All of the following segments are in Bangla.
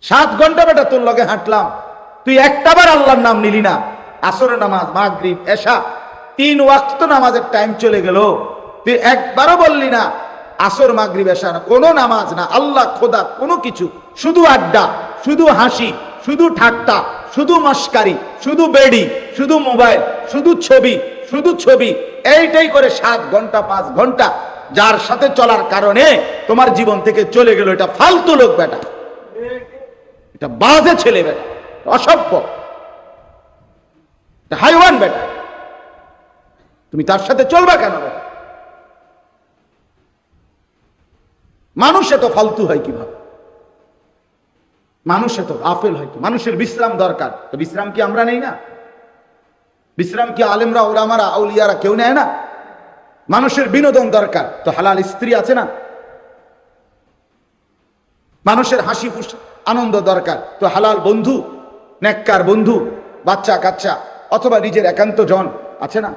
7 ঘন্টা বেটা তোর লগে হাঁটলাম, তুই একটাবার আল্লাহর নাম নিলি না। আসরের নামাজ, মাগরিব, এশা, 3 ওয়াক্ত নামাজের টাইম চলে গেল, তুই একবারও বললি না আসর মাগরিব এশা না, কোনো নামাজ না, আল্লাহ খোদা কোনো কিছু, শুধু আড্ডা, শুধু হাসি, শুধু ঠাট্টা, শুধু মস্কারি, শুধু বেডি, শুধু মোবাইল, শুধু ছবি, শুধু ছবি, এইটাই করে 7 ঘন্টা 5 ঘন্টা যার সাথে চলার কারণে তোমার জীবন থেকে চলে গেল। এটা ফালতু লোক বেটা, এটা বাজে ছেলে বেটা, অসভ্য, এটা হাইওয়ান বেটা। তুমি তার সাথে চলবা কেন বেটা? মানুষ এত ফালতু হয় কিভাবে? মানুষ এত গাফেল হয় কি? মানুষের বিশ্রাম দরকার, তো বিশ্রাম কি আমরা নেই না? বিশ্রাম কি আলেমরা, ওলামারা, আউলিয়ারা কেউ নেয় না? মানুষের বিনোদন দরকার, তো হালাল স্ত্রী আছে না? মানুষের হাসি খুশি আনন্দ দরকার, তো হালাল বন্ধু, নেককার বন্ধু, বাচ্চা কাচ্চা অথবা নিজের একান্ত জন আছে না?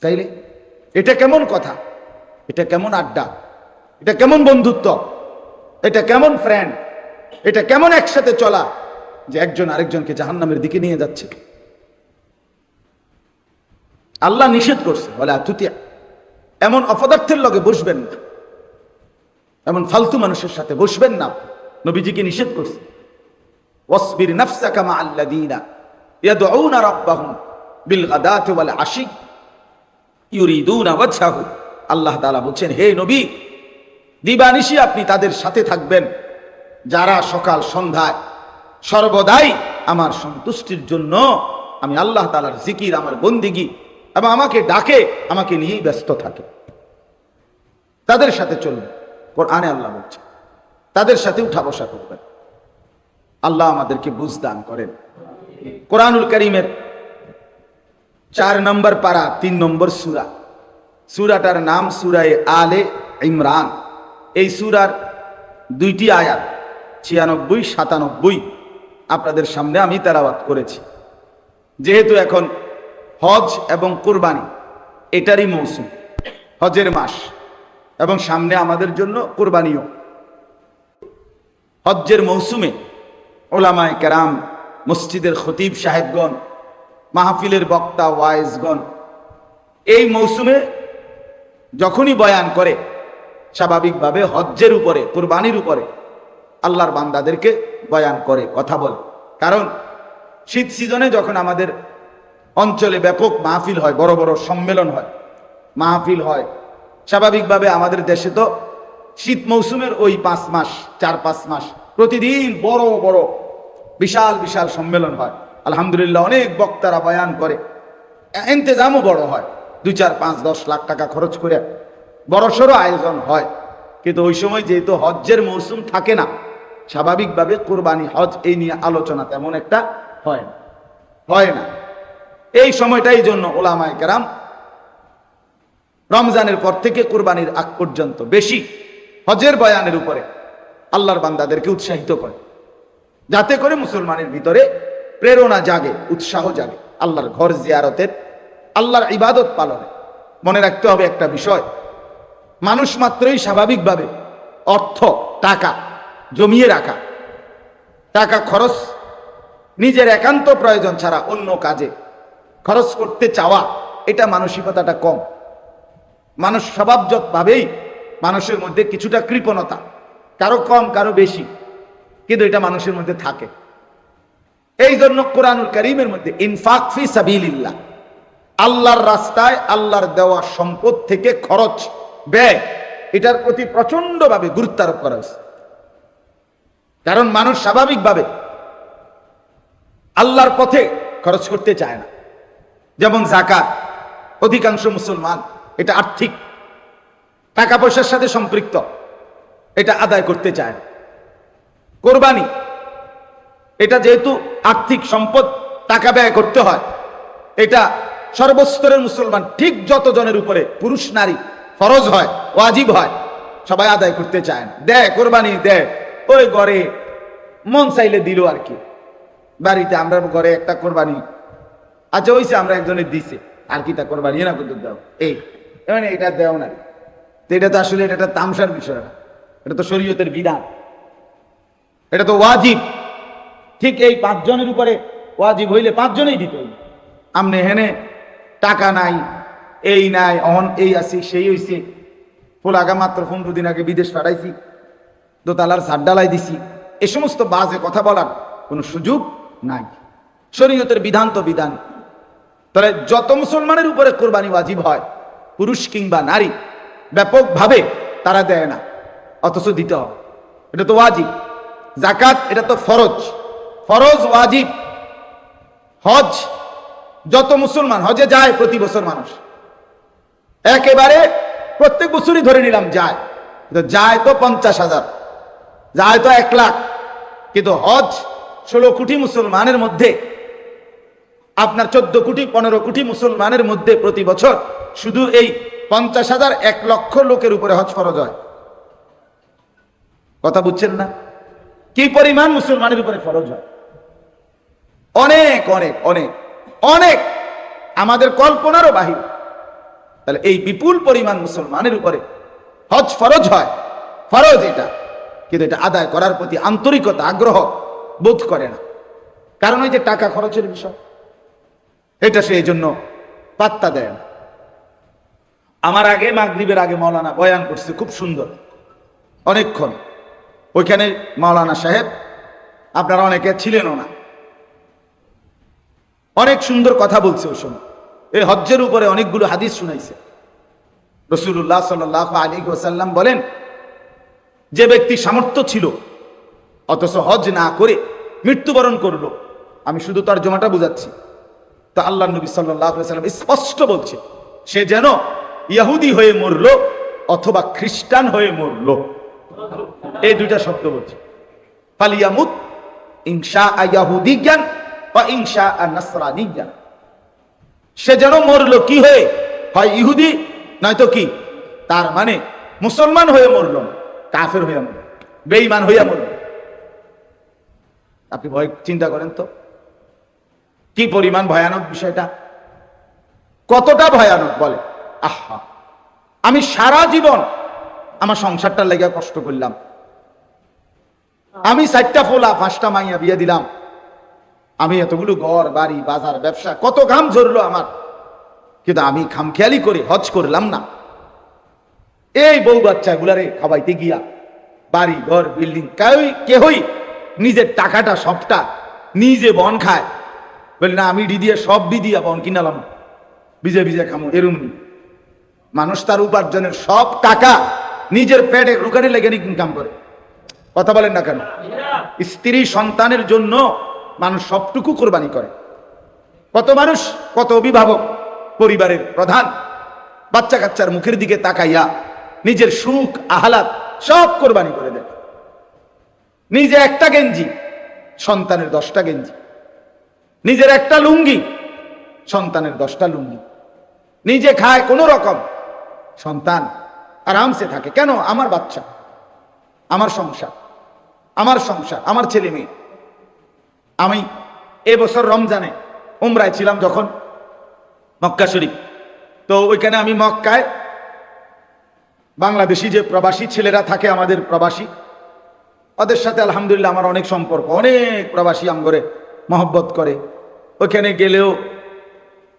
তাইলে এটা কেমন কথা? এটা কেমন আড্ডা? এটা কেমন বন্ধুত্ব? এটা কেমন ফ্রেন্ড? এটা কেমন একসাথে চলা যে একজন আরেকজনকে জাহান্নামের দিকে নিয়ে যাচ্ছে? আল্লাহ নিষেধ করছে, বলে তুতিয়া, এমন অপদার্থের লগে বসবেন না, এমন ফালতু মানুষের সাথে বসবেন না। নবীজিকে নিষেধ করছে, ওয়াসবির নাফসাকা মা আল্লাযীনা ইয়াদউনা রাব্বাহুম বিল গাদাতি ওয়াল আশি ইউরিদুনা ওয়াজহাহু। আল্লাহ তাআলা বলছেন, হে নবী, দিবানিশি আপনি তাদের সাথে থাকবেন যারা সকাল সন্ধ্যায় সর্বদাই আমার সন্তুষ্টির জন্য, আমি আল্লাহ তাআলার জিকির, আমার বন্দিগি এবং আমাকে ডাকে, আমাকে নিয়েই ব্যস্ত থাকে। তাদের সাথে চলবে, কোরআনে আল্লাহ বলছে তাদের সাথে উঠা বসা করবেন। আল্লাহ আমাদেরকে বুঝ দান করেন। কোরআনুল কারীমের 4 নম্বর পারা 3 নম্বর সূরা, সূরাটার নাম সূরায়ে আলে ইমরান। এই সূরার 2টি আয়াত 96, 97 আপনাদের সামনে আমি তেলাওয়াত করেছি। যেহেতু এখন হজ এবং কুরবানি এটারই মৌসুম, হজের মাস, এবং সামনে আমাদের জন্য কুরবানিও। হজ্জের মৌসুমে ওলামায়ে কেরাম, মসজিদের খতিব সাহেবগণ, মাহফিলের বক্তা ওয়াইজগণ এই মৌসুমে যখনই বয়ান করে, স্বাভাবিকভাবে হজ্জের উপরে, কুরবানির উপরে আল্লাহর বান্দাদেরকে বয়ান করে, কথা বলে। কারণ শীত সিজনে যখন আমাদের অঞ্চলে ব্যাপক মাহফিল হয়, বড় বড় সম্মেলন হয়, মাহফিল হয়, স্বাভাবিকভাবে আমাদের দেশে তো শীত মৌসুমের ওই 5 মাস 4-5 মাস প্রতিদিন বড় বড় বিশাল বিশাল সম্মেলন হয়। আলহামদুলিল্লাহ, অনেক বক্তারা বয়ান করে, ইন্তেজামও বড় হয়, 2, 4, 5, 10 লাখ টাকা খরচ করে বড়সড় আয়োজন হয়। কিন্তু ওই সময় যেহেতু হজ্জের মৌসুম থাকে না, স্বাভাবিকভাবে কুরবানি, হজ এই নিয়ে আলোচনা তেমন একটা হয় না। এই সময়টাই জন্য ওলামায়ে কেরাম রমজানের পর থেকে কুরবানির আগ পর্যন্ত বেশি হজের বয়ানের উপরে আল্লাহর বান্দাদেরকে উৎসাহিত করে, যাতে করে মুসলমানের ভিতরে প্রেরণা জাগে, উৎসাহ জাগে আল্লাহর ঘর জিয়ারতের, আল্লাহর ইবাদত পালনে। মনে রাখতে হবে একটা বিষয়, মানুষ মাত্রই স্বাভাবিকভাবে অর্থ, টাকা জমিয়ে রাখা, টাকা খরচ নিজের একান্ত প্রয়োজন ছাড়া অন্য কাজে খরচ করতে চাওয়া, এটা মানসিকতাটা কম। মানুষ স্বভাবজতভাবেই, মানুষের মধ্যে কিছুটা কৃপণতা, কারো কম কারো বেশি, কিন্তু এটা মানুষের মধ্যে থাকে। এই জন্য কোরআনুল কারীমের মধ্যে ইনফাক ফি সাবিলিল্লাহ, আল্লাহর রাস্তায় আল্লাহর দেওয়া সম্পদ থেকে খরচ, ব্যয়, এটার প্রতি প্রচন্ডভাবে গুরুত্ব আরোপ করা হয়েছে। কারণ মানুষ স্বাভাবিকভাবে আল্লাহর পথে খরচ করতে চায় না। যেমন যাকাত, অধিকাংশ মুসলমান এটা আর্থিক, টাকা পয়সার সাথে সম্পৃক্ত, এটা আদায় করতে চায় না। কোরবানি, এটা যেহেতু আর্থিক সম্পদ, টাকা ব্যয় করতে হয়, এটা সর্বস্তরের মুসলমান, ঠিক যত জনের উপরে পুরুষ নারী ফরজ হয়, ওয়াজিব হয়, সবাই আদায় করতে চায় না। দেয়, কোরবানি দেয়, ওই ঘরে মন চাইলে দিল আর কি। বাড়িতে আমরা ঘরে একটা কোরবানি আচ্ছা হইছে, আমরা একজনের দিছে, আর কি তা কোরবানি না করতে দাও, এই মানে এটা দেও না, তো এটা তো আসলে এটা একটা তামসার বিষয় না। এটা তো শরীয়তের বিধান, এটা তো ওয়াজিব। ঠিক এই 5 জনের উপরে ওয়াজিব হইলে 5 জনেই দিতে হইবে। আমনে হেনে টাকা নাই, এই নাই, অহন এই আছি, সেই হইছে, ফুল আগা মাত্র 15 দিন আগে বিদেশ পাঠাইছি, দোতলার ছাদ ডালাই দিছি, এ সমস্ত বাজে কথা বলার কোনো সুযোগ নাই। শরীয়তের বিধান তো বিধান। তাহলে যত মুসলমানের উপরে কোরবানি ওয়াজিব হয়, পুরুষ কিংবা নারী, ব্যাপকভাবে তারা দেয় না, অথচ দিতে হবে। এটা তো ওয়াজিব। যাকাত এটা তো ফরজ, ফরজ ওয়াজিব। হজ যত মুসলমান হজে যায় প্রতি বছর মানুষ, একেবারে প্রত্যেক বছরই ধরে নিলাম যায়, যায় তো 50,000, যায় তো 1 লাখ, কিন্তু হজ 16 কোটি মুসলমানের মধ্যে, আপনার 14 কোটি 15 কোটি মুসলমানের মধ্যে প্রতি বছর শুধু এই 50,000 1 লক্ষ লোকের উপরে হজ ফরজ হয়। কথা বুঝছেন না? কি পরিমাণ মুসলমানের উপরে ফরজ হয়? অনেক অনেক অনেক অনেক, আমাদের কল্পনারও বাহির। তাহলে এই বিপুল পরিমাণ মুসলমানের উপরে হজ ফরজ হয়, ফরজ এটা, কিন্তু এটা আদায় করার প্রতি আন্তরিকতা আগ্রহ বোধ করে না। কারণ ওই যে টাকা খরচের বিষয়, এটা সে এই জন্য পাত্তা দেয় না। আমার আগে মাগরিবের আগে মাওলানা বয়ান করছে, খুব সুন্দর, অনেকক্ষণ। ওইখানে মাওলানা সাহেব, আপনারা অনেকে ছিলেনও না, অনেক সুন্দর কথা বলছে ওই সময়। এই হজ্জের উপরে অনেকগুলো হাদিস শুনাইছে। রাসূলুল্লাহ সাল্লাল্লাহু আলাইহি ওয়াসাল্লাম বলেন, যে ব্যক্তি সামর্থ্য ছিল অথচ হজ না করে মৃত্যুবরণ করলো, আমি শুধু তর্জমাটা বুঝাচ্ছি, তো আল্লাহ নবী সাল্লাল্লাহু আলাইহি ওয়াসাল্লাম স্পষ্ট বলছে, সে যেন ইহুদি হয়ে মরলো অথবা খ্রিস্টান হয়ে মরলো। এই দুইটা শব্দ বলছে, ফালিয়ামুত ইনশা ইয়াহুদিয়ান বা ইনশা নাসরানিয়ান। সে যেন মরলো কি হয়ে, হয় ইহুদি নয়তো কি, তার মানে মুসলমান হয়ে মরলো, কাফের হয়ে মরলো, বেঈমান হইয়া মরলো। আপনি ভয় চিন্তা করেন তো কি পরিমাণ ভয়ানক বিষয়টা, কতটা ভয়ানক বলে। আহা, আমি সারা জীবন আমার সংসারটার লেগে কষ্ট করলাম, আমি 4টা ফোলা 5টা মাইয়া বিয়ে দিলাম, আমি এতগুলো ঘর বাড়ি বাজার ব্যবসা, কত ঘাম ঝরলো আমার, কিন্তু আমি খামখেয়ালি করে হজ করলাম না। এই বউ বাচ্চা গুলারে খাওয়াইতে গিয়া বাড়ি ঘর বিল্ডিং, কেহই নিজের টাকাটা সবটা নিজে বন খায়, বলি না আমি দিয়ে সব দিয়া বন কিনালাম, ভিজে ভিজে খামো, এরম নি। মানুষ তার উপার্জনের সব টাকা নিজের পেটে রুকানি লেগে ইনকাম করে। কথা বলেন না কেন? স্ত্রী সন্তানের জন্য মানুষ সবটুকু কোরবানি করে। কত মানুষ, কত অভিভাবক, পরিবারের প্রধান বাচ্চা কাচ্চার মুখের দিকে তাকাইয়া নিজের সুখ আহ্লাদ সব কোরবানি করে দেয়। নিজে একটা গেঞ্জি, সন্তানের 10টা গেঞ্জি, নিজের একটা লুঙ্গি, সন্তানের 10টা লুঙ্গি, নিজে খায় কোনো রকম, সন্তান আরামসে থাকে। কেন? আমার বাচ্চা, আমার সংসার, আমার ছেলে মেয়ে। আমি এবছর রমজানে উমরায় ছিলাম যখন, মক্কা শরীফ, তো ওইখানে আমি মক্কায় বাংলাদেশি যে প্রবাসী ছেলেরা থাকে, আমাদের প্রবাসী, ওদের সাথে আলহামদুলিল্লাহ আমার অনেক সম্পর্ক, অনেক প্রবাসী আমগরে মহব্বত করে, ওইখানে গেলেও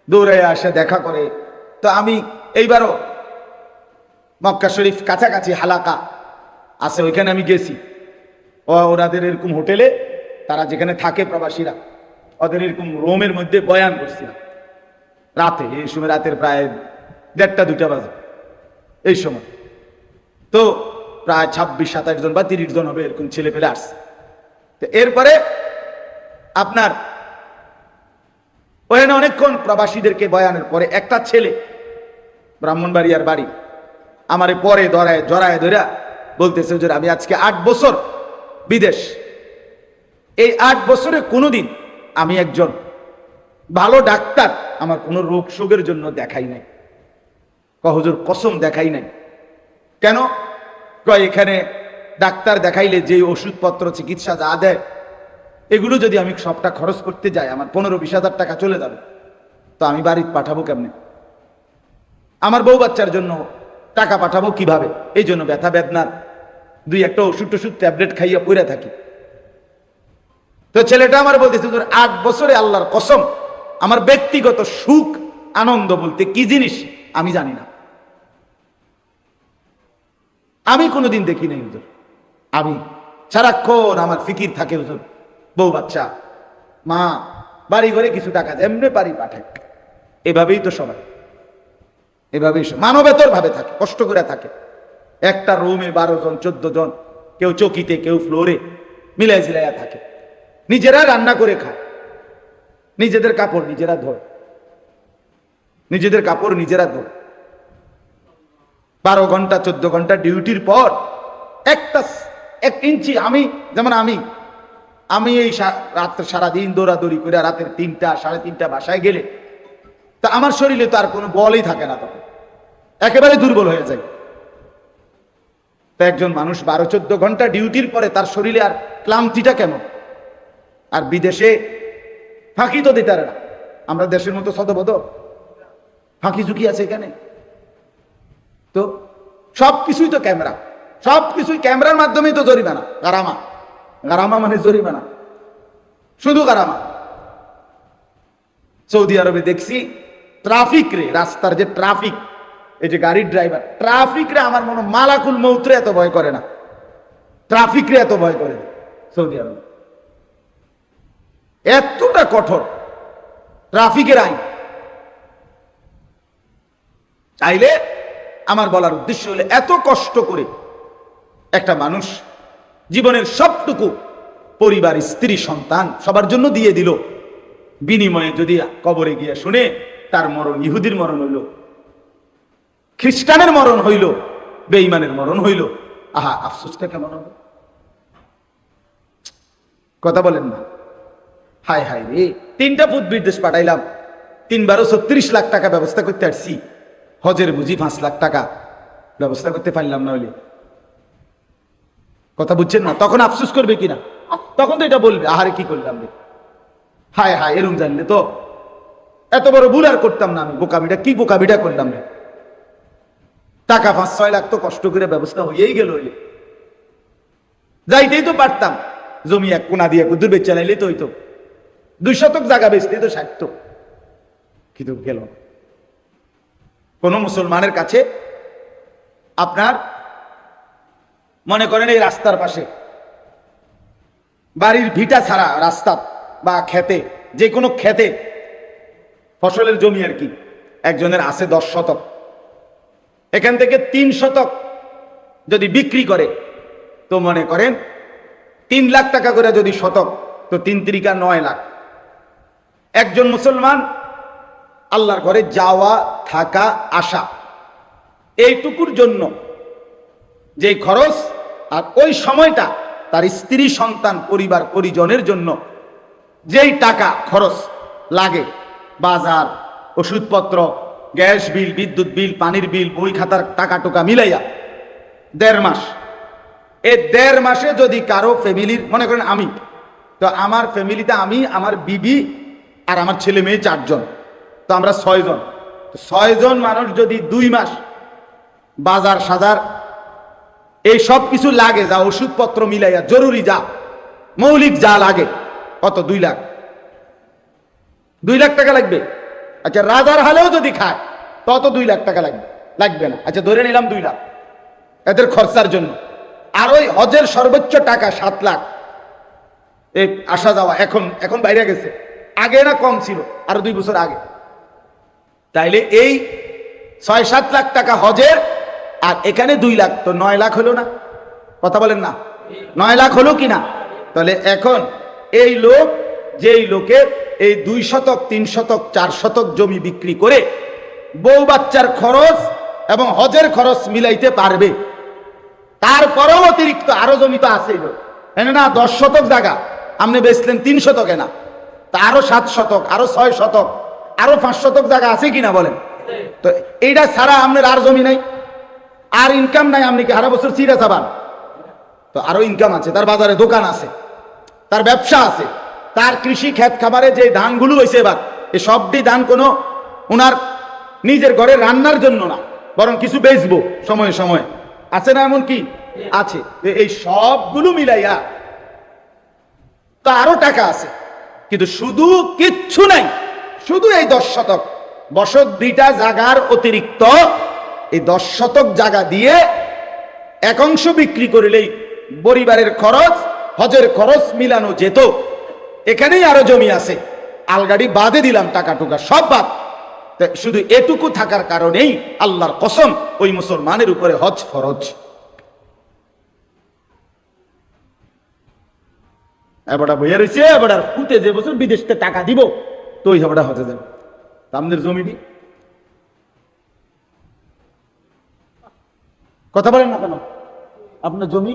দৌড়ে আসে, দেখা করে। তো আমি এইবারও মক্কা শরীফ কাছাকাছি হালাকা আছে, ওইখানে আমি গেছি। ওনাদের এরকম হোটেলে, তারা যেখানে থাকে প্রবাসীরা, ওদের এরকম রুমের মধ্যে বয়ান করছিলাম রাতে, এই সময় রাতের প্রায় 1:30-2টা বাজে এই সময়। তো প্রায় 26-27 জন বা 30 জন হবে এরকম ছেলে পেলে আসছে। তো এরপরে আপনার ওখানে অনেকক্ষণ প্রবাসীদেরকে বয়ানের পরে একটা ছেলে, ব্রাহ্মণবাড়িয়ার বাড়ি, আমারে পরে জড়ায় ধরা বলতেছে, যে আমি আজকে 8 বছর বিদেশ, এই 8 বছরে কোনোদিন আমি একজন ভালো ডাক্তার আমার কোনো রোগ শোকের জন্য দেখাই নাই। হুজুর কসম দেখাই নাই। কেন? কয় এখানে ডাক্তার দেখাইলে যে ওষুধপত্র চিকিৎসা যা দেয়, এগুলো যদি আমি সবটা খরচ করতে যাই আমার 15-20 হাজার টাকা চলে যাবে, তো আমি বাড়ি পাঠাবো কেমনে? আমার বউ বাচ্চার জন্য টাকা পাঠাবো কিভাবে? এই জন্য ব্যথা বেদনার দুই একটা ওষুধ টষুধ ট্যাবলেট খাইয়া পড়ে থাকি। তো ছেলেটা আমার বলতেছে, 8 বছরে আল্লাহর কসম আমার ব্যক্তিগত সুখ আনন্দ বলতে কি জিনিস আমি জানি না, আমি কোনোদিন দেখি নাই হুজুর। আমি সারাক্ষণ আমার ফিকির থাকে হুজুর, বউ বাচ্চা, মা, বাড়ি ঘরে কিছু টাকা এমনি বাড়ি পাঠায়। এভাবেই তো সবাই, এভাবেই মানবেতর ভাবে থাকে, কষ্ট করে থাকে। একটা রুমে 12 জন 14 জন, কেউ চকিতে কেউ ফ্লোরে মিলাই জিলাইয়া থাকে। নিজেরা রান্না করে খায়, নিজেদের কাপড় নিজেরা ধোয়, নিজেদের কাপড় নিজেরা ধোয়। 12 ঘন্টা 14 ঘন্টা ডিউটির পর 1 ইঞ্চি, আমি যেমন আমি এই রাত্রে সারাদিন দৌড়াদৌড়ি করে রাতের 3টা 3:30 বাসায় গেলে তা আমার শরীরে তো আর কোনো বলই থাকে না, তখন একেবারে দুর্বল হয়ে যায়। তো একজন মানুষ 12-14 ঘন্টা ডিউটির পরে তার শরীরে আর ক্লান্তিটা কেমন? আর বিদেশে ফাঁকি তো দিতে পারে না, আমরা দেশের মতো সদবদ ফাঁকি ঝুঁকি আছে এখানে। তো সবকিছুই তো ক্যামেরা, সবকিছুই ক্যামেরার মাধ্যমেই তো জরিমানা, গারামা। গারামা মানে জরিমানা, শুধু গারামা। সৌদি আরবে দেখছি ট্রাফিক রে, রাস্তার যে ট্রাফিক, এই যে গাড়ির ড্রাইভার, ট্রাফিক রে আমার মনে মালাকুল মৌতরে এত ভয় করে না, ট্রাফিক রে এত ভয় করে সৌদি আরবে। এতটা কঠোর ট্রাফিকের আইন। চাইলে আমার বলার উদ্দেশ্য হলে, এত কষ্ট করে একটা মানুষ জীবনের সবটুকু পরিবার, স্ত্রী, সন্তান সবার জন্য দিয়ে দিল, বিনিময়ে যদি কবরে গিয়ে শুনে তার মরণ ইহুদির মরণ হইল, খ্রিস্টানের মরণ হইল, বেঈমানের মরণ হইল, আহা আফসোসটা কেমন হবে? কথা বলেন না? হায় হায় রে, 3টা পুত বিদেশ পাঠাইলাম, 3-12 36 লাখ টাকা ব্যবস্থা করতে আসছি, হজের বুঝি 5 লাখ টাকা ব্যবস্থা করতে পারলাম না হইলে। কথা বুঝছেন না? তখন আফসোস করবে কিনা? তখন তো এটা বলবে, আহারে কি করলাম রে, হায় হায়, এরম জানলে তো এত বড় ভুল আর করতাম না আমি, বোকামিটা কি বোকামিটা করলাম রে। টাকা 5-6 লাখ তো কষ্ট করে ব্যবস্থা হয়েই গেল, হইলে যাইতেই তো পারতাম, জমি 1 কোনা দিয়ে কুদুর বেচা লাইলে তো হইতো, 2 শতক জায়গা বেচলে তো 60, কিন্তু গেল। কোন মুসলমানের কাছে আপনার মনে করেন এই রাস্তার পাশে বাড়ির ভিটা ছাড়া রাস্তা বা খেতে, যে কোনো খেতে ফসলের জমি আর কি, একজনের আছে 10 শতক, এখান থেকে 3 শতক যদি বিক্রি করে তো মনে করেন 3 লাখ টাকা করে যদি শতক, তো 3 × 9 লাখ। একজন মুসলমান আল্লাহর ঘরে যাওয়া, থাকা, আসা, এইটুকুর জন্য যে খরচ, আর ওই সময়টা তার স্ত্রী, সন্তান, পরিবার পরিজনের জন্য যেই টাকা খরচ লাগে, বাজার, ওষুধপত্র, গ্যাস বিল, বিদ্যুৎ বিল, পানির বিল, বই খাতার টাকা টোকা মিলাইয়া 1.5 মাস, এই 1.5 মাসে যদি কারো ফ্যামিলির, মনে করেন আমি, তো আমার ফ্যামিলিতে আমি, আমার বিবি আর আমার ছেলে মেয়ে 4 জন, তো আমরা 6 জন। 6 জন মানুষ যদি 2 মাস বাজার সাজার এই সব কিছু লাগে, যা ওষুধপত্র মিলাইয়া জরুরি যা মৌলিক যা লাগে, কত? 2 লাখ। 2 লাখ টাকা লাগবে। আচ্ছা, রাজার হালেও যদি খায় তত 2 লাখ টাকা লাগবে, লাগবে না? আচ্ছা, ধরে নিলাম 2 লাখ এদের খরচার জন্য। আর ওই হজের সর্বোচ্চ টাকা 7 লাখ, এই আসা যাওয়া, এখন বাইরে গেছে, আগে না কম ছিল, আরো 2 বছর আগে। তাইলে এই 6-7 লাখ টাকা হজের, আর এখানে 2 লাখ, তো 9 লাখ হলো না? কথা বলেন না? 9 লাখ হলো কিনা? তাহলে এখন এই লোক, যেই লোকের এই 2 শতক 3 শতক 4 শতক জমি বিক্রি করে বউ বাচ্চার খরচ এবং হজের খরচ মিলাইতে পারবে, তারপরেও অতিরিক্ত আরো জমি তো আছে না, 10 শতক জায়গা আপনি বেচলেন 3 শতকে না, তা আরো 7 শতক, আরো 6 শতক, আরো 5 শতক জায়গা আছে কিনা বলেন? তো এইটা ছাড়া আপনার আর জমি নাই, আর ইনকাম নাই, আপনি কি সারা বছর চিরা চাবান? তো আরো ইনকাম আছে, তার বাজারে দোকান আছে, তার ব্যবসা আছে, তার কৃষি ক্ষেত খামারে যে ধানগুলো হয়েছে এবার, এই সবটি ধান কোনো ওনার নিজের ঘরে রান্নার জন্য না, বরং কিছু বেচবো সময়ে সময়ে, আছে না এমন কি? আছে। এই সবগুলো মিলাইয়া তো আরো টাকা আছে, কিন্তু শুধু কিচ্ছু নাই, শুধু এই 10 শতক বসত দুইটা জায়গার অতিরিক্ত এই 10 শতক জায়গা দিয়ে এক অংশ বিক্রি করিলেই পরিবারের খরচ, হজের খরচ মিলানো যেত। এখানেই আরো জমি আছে, আলগাড়ি বাদে দিলাম, টাকা টুকা সব বাদ। শুধু এটুকু থাকার কারণেই আল্লাহর কসম ওই মুসলমানের উপরে হজ ফরজ। এবারটা বইয়া রয়েছে, এবার পুঁতে যে বছর বিদেশ থেকে টাকা দিব তো ওই হবাটা হতে যাবে। আমাদের জমি দি কথা বলেন না কেন, আপনার জমি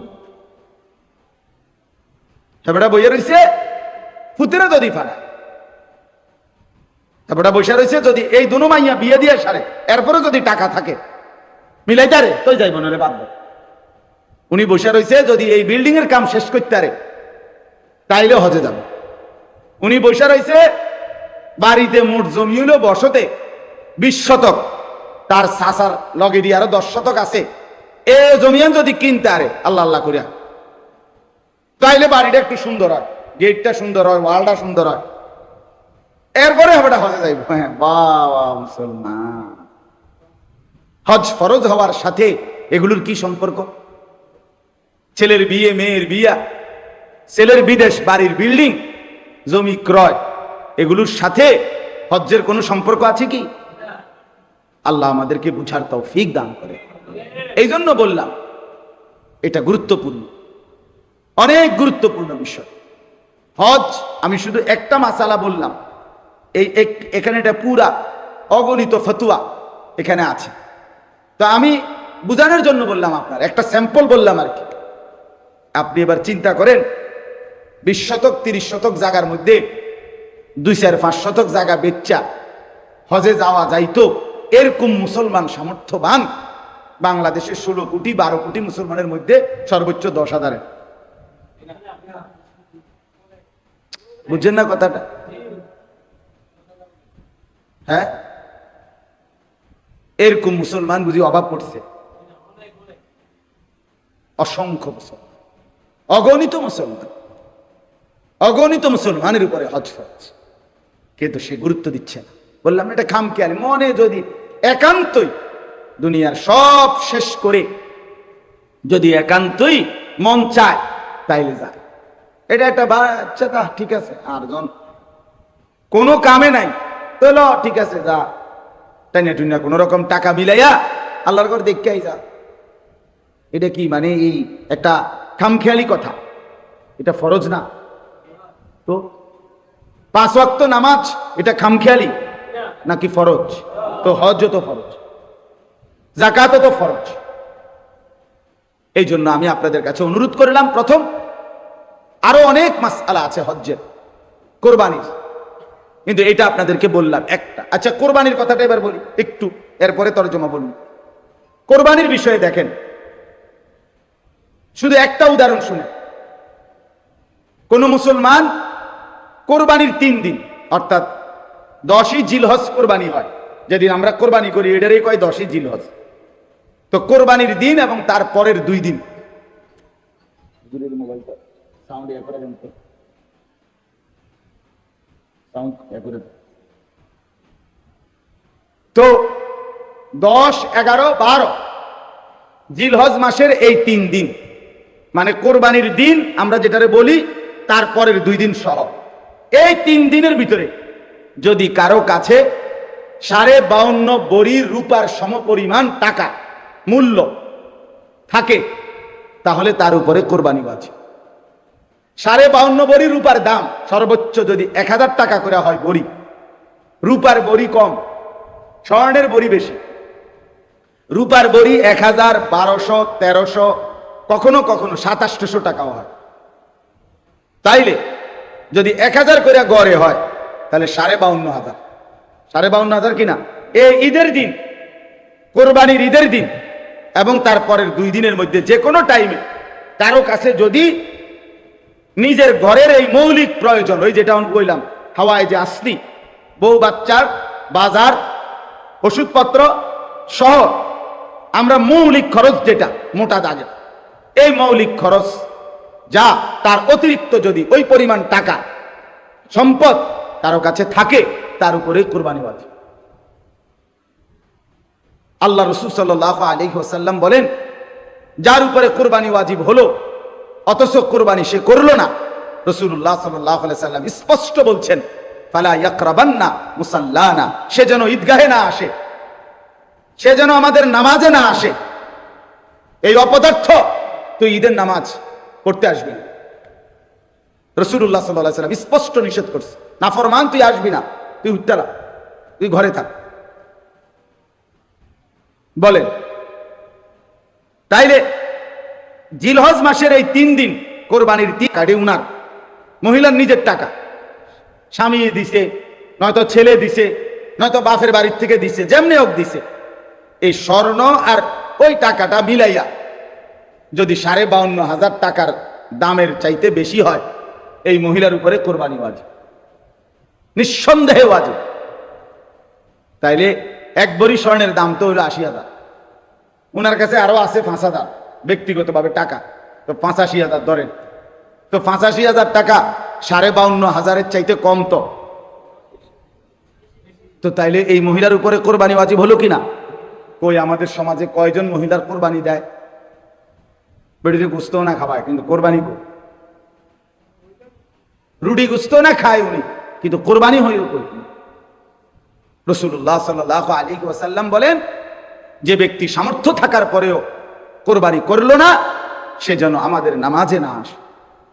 হেবড়া বইয়া রয়েছে, ফুতেরা যদি ফাড়া হেবড়া বসে রয়েছে, যদি এই দুনো মাইয়া বিয়ে দিয়ে সারে এরপরে যদি টাকা থাকে মিলাই তারে তো যাইব না রে, বাদ। উনি বসে রয়েছে, যদি এই বিল্ডিং এর কাম শেষ করতে পারে তাইলে হজে যাবে। উনি বসে রয়েছে, বাড়িতে মোট জমি হলো বসতে 20 শতক, তার সাসার লগে দিয়ে আরো 10 শতক আছে। এ জমিয়ান যদি কিনতে আরে আল্লাহ আল্লাহ করিয়া, তাইলে বাড়িটা একটু সুন্দর হয়, গেটটা সুন্দর হয়, ওয়ালটা সুন্দর হয়, এরপরে হবেটা হজে যাইব। হ্যাঁ, বাবা মুসলমান, হজ ফরজ হওয়ার সাথে এগুলোর কি সম্পর্ক? ছেলের বিয়ে, মেয়ের বিয়া, ছেলের বিদেশ, বাড়ির বিল্ডিং, জমি ক্রয়, এগুলোর সাথে হজ্জের কোনো সম্পর্ক আছে কি? আল্লাহ আমাদেরকে বুঝার তৌফিক দান করে। এই জন্য বললাম এটা গুরুত্বপূর্ণ, অনেক গুরুত্বপূর্ণ বিষয় হজ। আমি শুধু একটা মাসালা বললাম, এখানে এটা পুরা অগণিত ফতুয়া এখানে আছে, তো আমি বুঝানোর জন্য বললাম, আপনার একটা স্যাম্পল বললাম আর কি। আপনি এবার চিন্তা করেন, 20 শতক 30 শতক জায়গার মধ্যে 2-4-5 শতক জায়গা বেচ্চা হজে যাওয়া যাইতো, এরকম মুসলমান সামর্থ্যবান বাংলাদেশের 16 কোটি 12 কোটি মুসলমানের মধ্যে সর্বোচ্চ 10,000। বুঝছেন না কথাটা? হ্যাঁ, এরকম মুসলমান বুঝি অভাব পড়ছে? অসংখ্য মুসলমান, অগণিত মুসলমান, অগণিত মুসলমানের উপরে হজ ফরজ, কিন্তু সে গুরুত্ব দিচ্ছে না। বললাম এটা খামখেয়ালি, মনে যদি একান্তই দুনিয়ার সব শেষ করে যদি একান্তই মন চায় তাইলে যায়। এটা একটা বাচ্চা, তা ঠিক আছে, আর জন কোনো কামে নাই তো ঠিক আছে যা, টাইনা টুইনা কোন রকম টাকা বিলাইয়া আল্লাহর ঘর দেখাই যা। এটা কি মানে এই একটা খামখেয়ালি কথা? এটা ফরজ না তো? 5 ওয়াক্ত নামাজ এটা খামখেয়ালি নাকি ফরজ? তো হজ তো ফরজ, যাকাত তো ফরজ। এই জন্য আমি আপনাদের কাছে অনুরোধ করলাম, প্রথম আরো অনেক মাসআলা আছে হজ্জের, কোরবানির, কিন্তু এটা আপনাদেরকে বললাম একটা। আচ্ছা, কোরবানির কথাটা এবার বলি একটু, এরপরে তরজমা বলুন। কোরবানির বিষয়ে দেখেন, শুধু একটা উদাহরণ শুনে, কোন মুসলমান কোরবানির 3 দিন অর্থাৎ 10ই জিলহজ কোরবানি হয়, যেদিন আমরা কোরবানি করি এটারই কয় 10ই জিলহজ। তো কোরবানির দিন এবং তার পরের 2 দিন, তো 10, 11, 12 জিলহজ মাসের এই 3 দিন মানে কোরবানির দিন আমরা যেটারে বলি, তারপরের 2 দিন সহ, এই 3 দিনের ভিতরে যদি কারো কাছে 52.5 বড়ি রূপার সমপরিমাণ টাকা মূল্য থাকে তাহলে তার উপরে কোরবানি বাজে। 52.5 বড়ি রূপার দাম সর্বোচ্চ যদি 1000 টাকা করে হয় বড়ি, রূপার বড়ি কম, স্বর্ণের বড়ি বেশি। রূপার বড়ি 1000, 1200, 1300, কখনো কখনো 2700 টাকাও হয়। তাইলে যদি 1000 করে গড়ে হয় তাহলে 52,500, 52,500 কিনা এই ঈদের দিন, কোরবানির ঈদের দিন এবং তারপরের 2 দিনের মধ্যে যে কোনো টাইমে কারো কাছে যদি নিজের ঘরের এই মৌলিক প্রয়োজন, ওই যেটা আমি বললাম হাওয়ায় যে আসলি, বউ বাচ্চার বাজার, ওষুধপত্র সহ আমরা মৌলিক খরচ যেটা মোটা দাগে এই মৌলিক খরচ যা, তার অতিরিক্ত যদি ওই পরিমাণ টাকা সম্পদ কারো কাছে থাকে, তার উপরে কোরবানি ওয়াজিব। আল্লাহ রাসূল সাল্লাল্লাহু আলাইহি ওয়াসাল্লাম বলেন, যার উপরে কোরবানি ওয়াজিব হলো অথচ কোরবানি সে করলো না, রাসূলুল্লাহ সাল্লাল্লাহু আলাইহি ওয়াসাল্লাম স্পষ্ট বলছেন, ফালা ইয়াকরাবান্না মুসাল্লানা, সে যেন ঈদগাহে না আসে, সে যেন আমাদের নামাজে না আসে। এই অপদার্থ তুই ঈদের নামাজ পড়তে আসবি না। রাসূলুল্লাহ সাল্লাল্লাহু আলাইহি ওয়াসাল্লাম স্পষ্ট নিষেধ করছে, নাফরমান তুই আসবি না, তুই উত্তরা, তুই ঘরে থাক। বলেন, তাইলে জিলহজ মাসের এই 3 দিন কোরবানির কাটে উনার মহিলার নিজের টাকা, স্বামী দিছে, নয়তো ছেলে দিছে, নয়তো বাপের বাড়ির থেকে দিছে, যেমনি হোক দিছে। এই স্বর্ণ আর ওই টাকাটা মিলাইয়া যদি 52,500 টাকার দামের চাইতে বেশি হয়, এই মহিলার উপরে কোরবানি ওয়াজিব, নিঃসন্দেহে ওয়াজিব। তাইলে 1 ভরি স্বর্ণের দাম তো হলো 80,000, ওনার কাছে আরো আছে 5,000 ব্যক্তিগতভাবে টাকা, তো 85,000 ধরেন, তো 85,000 টাকা 52,500-এর চাইতে কম। তো তাইলে এই মহিলার উপরে কোরবানি ওয়াজিব হলো কিনা? কই আমাদের সমাজে কয়জন মহিলার কোরবানি দেয়? বেড়িতে গুস্তও না খাওয়ায়, কিন্তু কোরবানি রুটি গুস্তও না খায় উনি, কিন্তু কোরবানি হইল কই? রাসূলুল্লাহ সাল্লাল্লাহু আলাইহি ওয়াসাল্লাম বলেন, যে ব্যক্তি সামর্থ্য থাকার পরেও কোরবানি করলো না, সে যেন আমাদের নামাজে না আসে।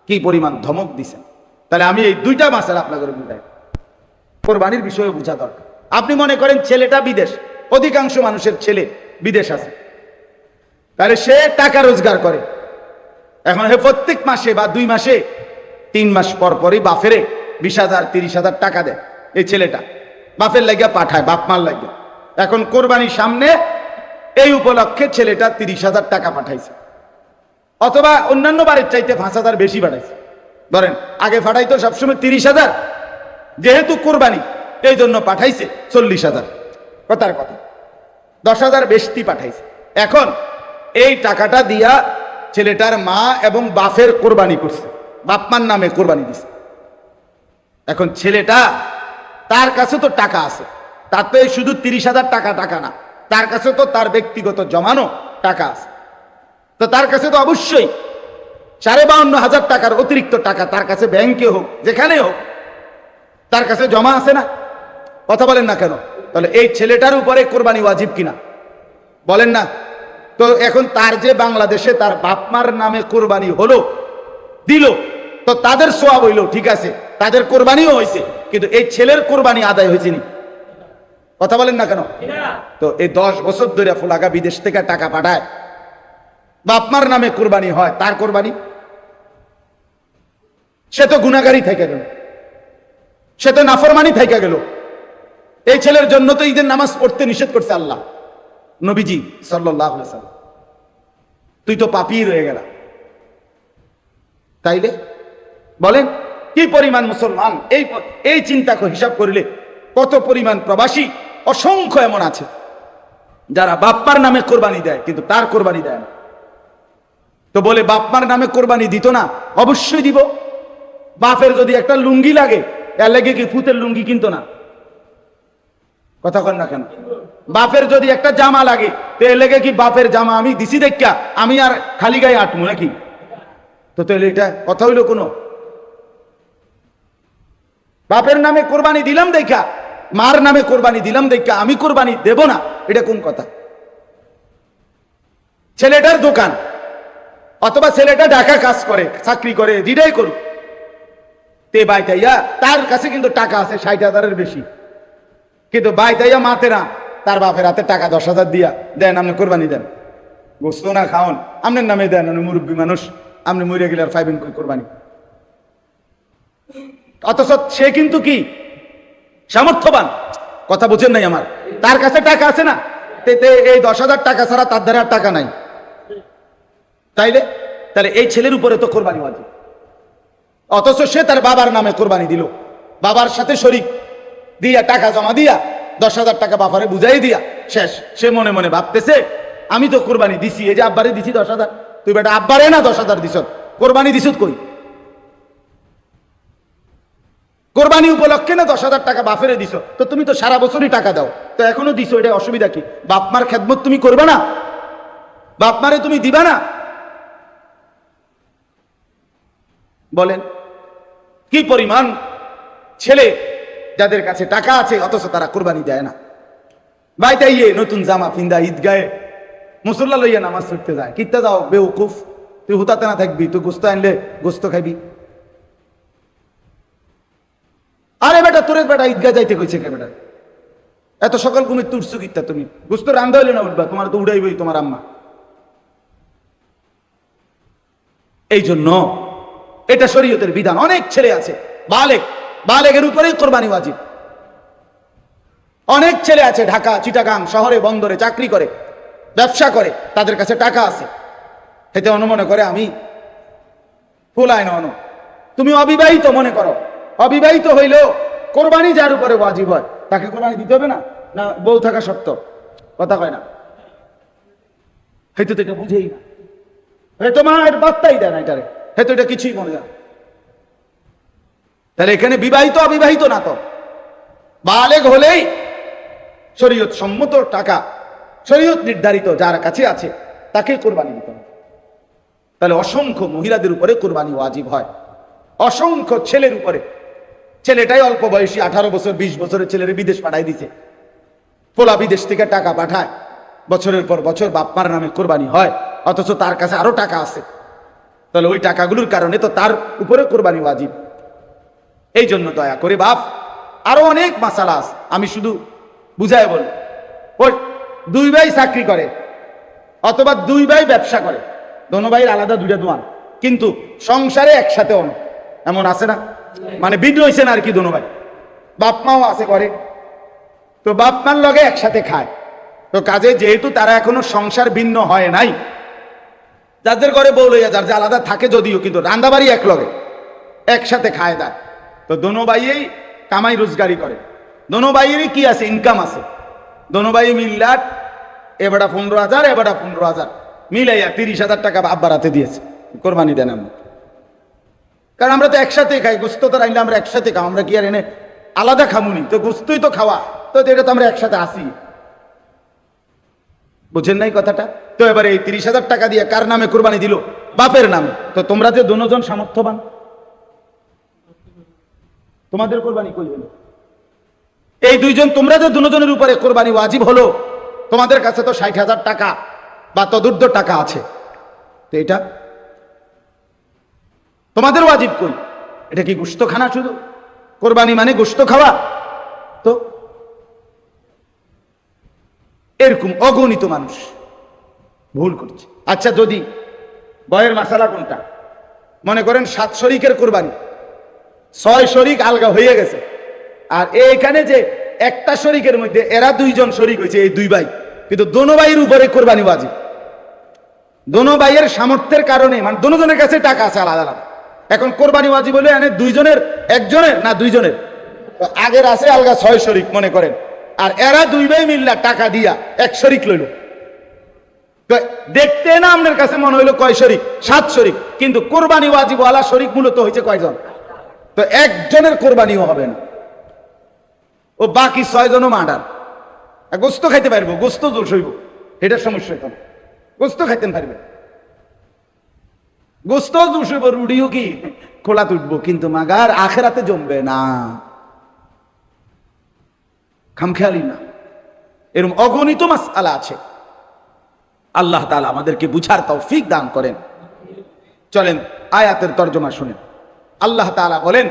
কি পরিমাণ ধমক দিছেন! তাহলে আমি এই 2টা মাসালা আপনাদের বুঝাই, কোরবানির বিষয়ে বোঝা দরকার। আপনি মনে করেন ছেলেটা বিদেশ, অধিকাংশ মানুষের ছেলে বিদেশ আছে, তাহলে সে টাকা রোজগার করে, এখন হে প্রত্যেক মাসে বা 2 মাসে 3 মাস পর পরই বাপেরে 20,000 30,000 টাকা দেয়। এই ছেলেটা বাপের লাগিয়া পাঠায়, বাপ মার লাগিয়া। এখন কোরবানির সামনে এই উপলক্ষে ছেলেটা 30,000 টাকা পাঠাইছে, অথবা অন্যান্য বাড়ির চাইতে 5,000 বেশি পাঠাইছে। ধরেন আগে পাঠাইতো সবসময় 30,000, যেহেতু কোরবানি এই জন্য পাঠাইছে 40,000, কথার কথা 10,000 বেশি পাঠাইছে। এখন এই টাকাটা দিয়া ছেলেটার মা এবং বাপের কোরবানি করছে, বাপমার নামে কোরবানি দিছে। এখন ছেলেটা, তার কাছে তো টাকা আছে, তাতে শুধু 30,000 টাকা না, তার কাছে তো তার ব্যক্তিগত জমানো টাকা আছে, তো তার কাছে তো অবশ্যই 52,500 টাকার অতিরিক্ত টাকা তার কাছে ব্যাংকে হোক যেখানে হোক তার কাছে জমা আছে না? কথা বলেন না কেন? তাহলে এই ছেলেটার উপরে কোরবানি ওয়াজিব কিনা বলেন না? তো এখন তার যে বাংলাদেশে তার বাপমার নামে কোরবানি হলো, দিল, তো তাদের সওয়াব হইল, ঠিক আছে, তাদের কোরবানিও হয়েছে, কিন্তু এই ছেলের কোরবানি আদায় হয়েছে নি? কথা বলেন না কেন? তো এই 10 বছর ধরে ফুলাকা বিদেশ থেকে টাকা পাঠায়, বাপমার নামে কোরবানি হয়, তার কোরবানি? সে তো গুনাহগারী থেকে গেল, সে তো নাফরমানি থেকে গেল। এই ছেলের জন্য তো ঈদের নামাজ পড়তে নিষেধ করছে আল্লাহ, নবীজি সাল্লাল্লাহু আলাইহি ওয়াসাল্লাম। তুই তো পাপী রয়ে গেল। তাইলে বলেন কি পরিমাণ মুসলমান, এই চিন্তা হিসাব করলে কত পরিমাণ প্রবাসী অসংখ্য এমন আছে যারা বাপ্পার নামে কোরবানি দেয়, কিন্তু তার কোরবানি দেয় না। তো বলে বাপ্পার নামে কোরবানি দিত না? অবশ্যই দিব। বাপের যদি একটা লুঙ্গি লাগে, এর লাগে কি ফুতের লুঙ্গি কিনতো না? কথা কন না কেন? বাপের যদি একটা জামা লাগে, তো এর লেগে কি বাপের জামা আমি দিছি দেখা আমি আর খালি গায়ে আটমু নাকি? তো তাহলে এটা কথা হইল কোনো? বাপের নামে কোরবানি দিলাম দেখা, মার নামে কোরবানি দিলাম দেখা আমি কোরবানি দেব না, এটা কোন কথা? ছেলেটার দোকান অথবা ছেলেটা ঢাকা কাজ করে, চাকরি করে, যেটাই করুক, তে বাইতাইয়া তার কাছে কিন্তু টাকা আছে 60,000-এর বেশি, কিন্তু বাইতাইয়া মাতে না, তার বাপের হাতে টাকা 10,000 দিয়া দেন, আপনি কোরবানি দেন, গোস্ত না খাওন, আপনার নামে দেন, আপনি মুরব্বী মানুষ, আপনি মরে গেলে আর পাইবেন কই কোরবানি? অথচ সে কিন্তু কি সামর্থ্যবান, কথা বুঝেন নাই আমার? তার কাছে টাকা আছে না, এই 10,000 টাকা ছাড়া তার দ্বারা আর টাকা নাই। তাহলে এই ছেলের উপরে তো কোরবানি ওয়াজিব, অথচ সে তার বাবার নামে কোরবানি দিল, বাবার সাথে শরীক দিয়া টাকা জমা দিয়া 10,000 টাকা বাবারে বুঝাই দিয়া শেষ। সে মনে মনে ভাবতেছে আমি তো কোরবানি দিছি, এই যে আব্বারে দিছি 10,000, তুই বেটা আব্বারে না 10,000 দিছ, কোরবানি দিছ কই? কোরবানি উপলক্ষে না 10,000 টাকা বাপেরে দিছ, তো তুমি তো সারা বছরই টাকা দাও, তো এখনো দিছো, এটা অসুবিধা কি? বাপ মার খেদমত তুমি করবে না? বাপ মারে তুমি দিবা না? বলেন কি পরিমাণ ছেলে যাদের কাছে টাকা আছে অথচ তারা কোরবানি দেয় না। বাইতাইয়ে নতুন জামা ফিন্দা ঈদগাহে মুসল্লা লইয়া নামাজ পড়তে যায়, কিত্তা যাও বেউকুফ, তুই হুতাতে না থাকবি, তুই গোস্ত আনলে গোস্ত খাবি। আরে বেটা তোরে বেটা ঈদগাহ যাইতে কইছে কে বেটা? এত সকাল ঘুমে তুরছু কিত্তা তুমি? গোস্ত রান্ধা হইলে না উঠবা, তোমার তো উড়াইবই তোমার আম্মা। এই জন্য এটা শরীয়তের বিধান। অনেক ছেলে আছে বালেগের উপরেই কোরবানি ওয়াজিব। অনেক ছেলে আছে ঢাকা, চিটাগাং শহরে, বন্দরে চাকরি করে, ব্যবসা করে, তাদের কাছে টাকা আছে, এতে অনুমনে করে আমি ফুলায় না। তুমি অবিবাহিত মনে করো, অবিবাহিত হইলেও কোরবানি যার উপরে ওয়াজিব হয় তাকে কোরবানি দিতে হবে না? না বউ থাকা সত্য? কথা কয় না, হয়তো এটা বুঝেই না, হয়তো মা এর বার্তাই দেয় না, এটারে হয়তো এটা কিছুই মনে যায়। তাহলে এখানে বিবাহিত অবিবাহিত না, তো বালেগ হলেই শরীয়ত সম্মত টাকা, শরীয়ত নির্ধারিত যার কাছে আছে তাকে কোরবানি দিতে হবে। তাহলে অসংখ্য মহিলাদের উপরে কোরবানি ওয়াজিব হয়, অসংখ্য ছেলের উপরে। ছেলেটাই অল্প বয়সী, 18 বছর 20 বছরের ছেলের বিদেশ পাঠাই দিছে, পোলা বিদেশ থেকে টাকা পাঠায়, বছরের পর বছর বাপমার নামে কোরবানি হয়, অথচ তার কাছে আরো টাকা আছে। তাহলে ওই টাকাগুলোর কারণে তো তার উপরে কোরবানি ওয়াজিব। এই জন্য দয়া করে বাপ, আরো অনেক মাসালা আছে, আমি শুধু বুঝায় বল। ওই 2 ভাই চাকরি করে অথবা 2 ভাই ব্যবসা করে, দোনো ভাইয়ের আলাদা 2টা দোকান, কিন্তু সংসারে একসাথে অন, এমন আছে না? মানে ভিন্ন হয়েছে না আর কি, দোনো ভাই বাপ মাও আছে করে, তো বাপ মার লগে একসাথে খায়। তো কাজে যেহেতু তারা এখনো সংসার ভিন্ন হয় নাই, যাদের ঘরে বউ লইয়া যার যে আলাদা থাকে যদিও, কিন্তু রান্দাবাড়ি এক লগে একসাথে খায় দেয়। তো দোনো ভাইয়েই কামাই রোজগারি করে, দোনো ভাইয়েরই কি আছে, ইনকাম আছে। দোনো ভাই মিল্লাট এবারটা 15,000, এবারটা 15,000 মিলাইয়া 30,000 টাকা আব্বার হাতে দিয়েছে, কোরবানি দেন আমরা। কারণ আমরা তো একসাথে খাই, গোস্ত তো রাইলে আমরা একসাথে খাও, আমরা কি আর এনে আলাদা খামুনি? তো গোস্তই তো খাওয়া, তো এটা তো আমরা একসাথে আসি। বুঝেন নাই কথাটা? তো এবারে এই 30,000 টাকা দিয়ে কার নামে কোরবানি দিল? বাপের নামে। তো তোমরা যে দুজন সামর্থ্যবান, তোমাদের কোরবানি কই হলো? এই 2 জন, তোমরা যে দুজনের উপরে কোরবানি ওয়াজিব হলো, তোমাদের কাছে তো 60,000 টাকা বা তদুর্ধ্ব টাকা আছে, তো এটা তোমাদের ওয়াজিব কই? এটা কি গোশত খানা? শুধু কোরবানি মানে গোশত খাওয়া? তো এরকম অগণিত মানুষ ভুল করছে। আচ্ছা, যদি বয়ের মাসালা কোনটা? মনে করেন 7 শরিকের কোরবানি, 6 শরিক আলগা হয়ে গেছে, আর এইখানে যে একটা শরিকের মধ্যে এরা 2 জন শরিক হয়েছে, এই 2 ভাই, কিন্তু দোনো ভাইয়ের উপরে কোরবানি ওয়াজিব। দোনো ভাইয়ের সামর্থ্যের কারণে, মানে দোনো জনের কাছে টাকা আছে আলাদা আলাদা, এখন কোরবানি ওয়াজিব হলে এনে 2 জনের, একজনের না 2 জনের, আগের আছে আলগা 6 শরিক মনে করেন, আর এরা 2 ভাই মিল্লা টাকা দিয়া 1 শরিক লইল। তো দেখতে না আপনার কাছে মনে হইলো কয় শরিক? 7 শরিক, কিন্তু কোরবানি ওয়াজিব ওয়ালা শরিক মূলত হয়েছে কয়জন? তো একজনের কোরবানিও হবে না, ও বাকি 6 জনও মার্ডার। গোস্ত খাইতে পারবো, গোস্ত জোশ হইব, এটার সমস্যা কেন? গোস্ত খাইতে পারবে, গোস্ত জোশ হইব, রুডিও কি খোলা তুটবো, কিন্তু মাগার আখেরাতে জমবে না, খামখেয়ালি না। এরকম অগণিত মাসআলা আছে। আল্লাহ তাআলা আমাদেরকে বুঝার তৌফিক দান করেন। চলেন আয়াতের তরজমা শুনেন। আল্লাহ তাআলা বলেন,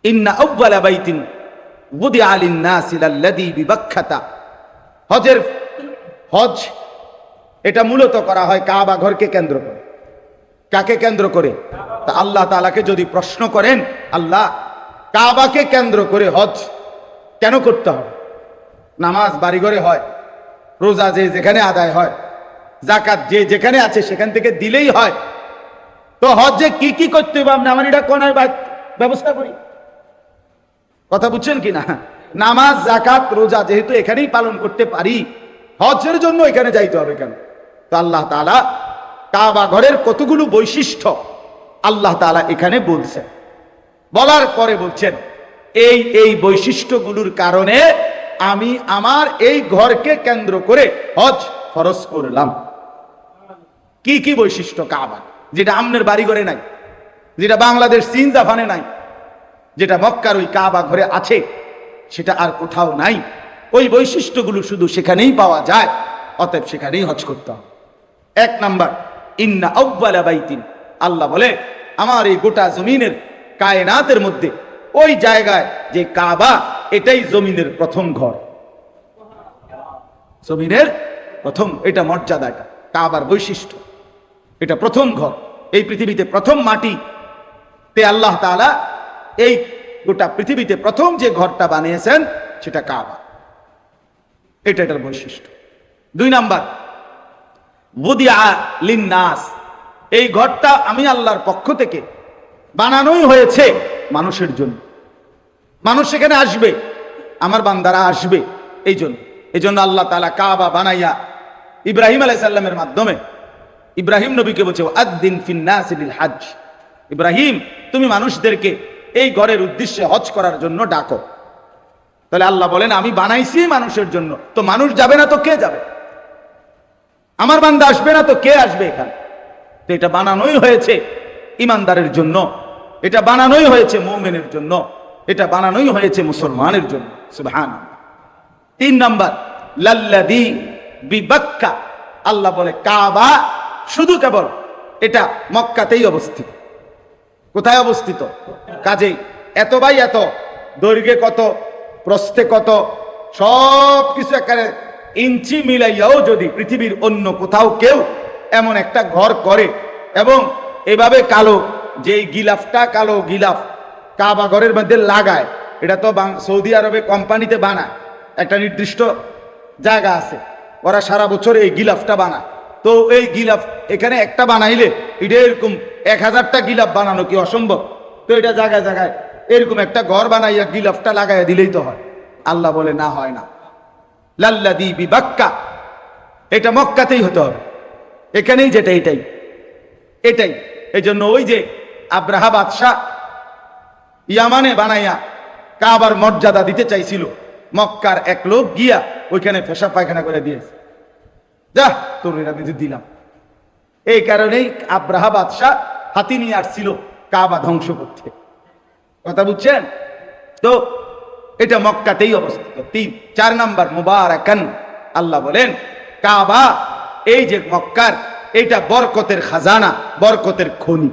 ইন্না আউওয়ালা বাইতিন বুদিআ লিন-নাসি লাল্লাযী বিবাক্কাতা। হজ এটা মূলত করা হয় কাবা ঘরকে কেন্দ্র করে। কাকে কেন্দ্র করে? তা আল্লাহ তাআলাকে যদি প্রশ্ন করেন, আল্লাহ কাবাকে কেন্দ্র করে হজ কেন করতে হবে? নামাজ বাড়িঘরে হয়, রোজা যে যেখানে আদায় হয়, যাকাত যে যেখানে আছে সেখান থেকে দিলেই হয়, তো হজে কি কি করতে হবে? আপনি আমার এটা কোন ব্যবস্থা করি, কথা বুঝছেন কিনা? নামাজ যাকাত রোজা যেহেতু এখানেই পালন করতে পারি, হজের জন্য এখানে যাইতে হবে কেন? তো আল্লাহ তাআলা কাবা ঘরের কতগুলো বৈশিষ্ট্য আল্লাহ তাআলা এখানে বলছেন। বলার পরে বলছেন এই এই বৈশিষ্ট্যগুলোর কারণে আমি আমার এই ঘরকে কেন্দ্র করে হজ ফরজ করলাম। কি কি বৈশিষ্ট্য কাবা, যেটা আমনের বাড়ি ঘরে নাই, যেটা বাংলাদেশ চীন জাপানে নাই, যেটা মক্কার ওই কাবা ঘরে আছে, সেটা আর কোথাও নাই। ওই বৈশিষ্ট্যগুলো শুধু সেখানেই পাওয়া যায়, অতএব সেখানেই হজ করতে হবে। এক নাম্বার, ইন্না আউয়ালা বাইতিন, আল্লাহ বলে আমার এই গোটা জমিনের কায়নাতের মধ্যে ওই জায়গায় যে কাবা, এটাই জমিনের প্রথম ঘর। জমিনের প্রথম, এটা মর্যাদা, এটা কাবার বৈশিষ্ট্য, এটা প্রথম ঘর। এই পৃথিবীতে প্রথম মাটি তে আল্লাহ তাআলা এই গোটা পৃথিবীতে প্রথম যে ঘরটা বানিয়েছেন সেটা কাবা, এটা এটার বৈশিষ্ট্য। দুই নাম্বার, বুদিআ লিন্নাস, এই ঘরটা আমি আল্লাহর পক্ষ থেকে বানানোই হয়েছে মানুষের জন্য। মানুষ সেখানে আসবে, আমার বান্দারা আসবে, এই জন্য আল্লাহ তাআলা কাবা বানাইয়া ইব্রাহিম আলাইহিস সালামের মাধ্যমে ইব্রাহিম নবীকে বলছে আযদিন ফিন নাসি বিল হজ, ইব্রাহিম তুমি মানুষদেরকে এই ঘরের উদ্দেশ্যে হজ করার জন্য ডাকো। তাহলে আল্লাহ বলেন আমি বানাইছি মানুষের জন্য, তো মানুষ যাবে না তো কে যাবে? আমার বান্দা আসবে না তো কে আসবে এখানে? তো এটা বানানোই হয়েছে ইমানদারের জন্য, এটা বানানোই হয়েছে মুমিনের জন্য, এটা বানানোই হয়েছে মুসলমানের জন্য। সুবহানাল্লাহ। তিন নাম্বার, লাল্লাযী বিবাক্কা, আল্লাহ বলে কাবা শুধু কেবল এটা মক্কাতেই অবস্থিত। কোথায় অবস্থিত? কাজেই এত বাই এত, দৈর্ঘ্যে কত, প্রস্থে কত, সব কিছু একেবারে ইঞ্চি মিলাইয়াও যদি পৃথিবীর অন্য কোথাও কেউ এমন একটা ঘর করে এবং এভাবে কালো, যেই গিলাফটা কালো গিলাফ কাবা ঘরের মধ্যে লাগায়, এটা তো সৌদি আরবে কোম্পানিতে বানায়, একটা নির্দিষ্ট জায়গা আছে, ওরা সারা বছর এই গিলাফটা বানায়। তো এই গিলাফ এখানে একটা বানাইলে এটা এরকম 1000টা গিলাফ বানানো কি অসম্ভব? তো এটা জায়গায় জায়গায় এরকম একটা ঘর বানাইয়া গিলাফটা লাগাইয়া দিলেই তো হয়। আল্লাহ বলে না, হয় না। লাল্লাযী বিবাক্কা, এটা মক্কাতেই হতে হবে, এখানেই যেটা এটাই এটাই। এই জন্য ওই যে আব্রাহা বাদশাহ ইয়ামানে বানাইয়া কাবার মর্যাদা দিতে চাইছিল, মক্কার এক লোক গিয়া ওইখানে পেশাব পায়খানা করে দিয়েছে, যা তোর এটা দিলাম। এই কারণেই আব্রাহা বাদশাহ হাতি নিয়ে আসছিল কাবা ধ্বংস করতে। কথা বুঝছেন তো? এটা মক্কাতেই অবস্থিত। চার নাম্বার, মুবারাকান, আল্লাহ বলেন কাবা এই যে মক্কার, এটা বরকতের খাজানা, বরকতের খনি,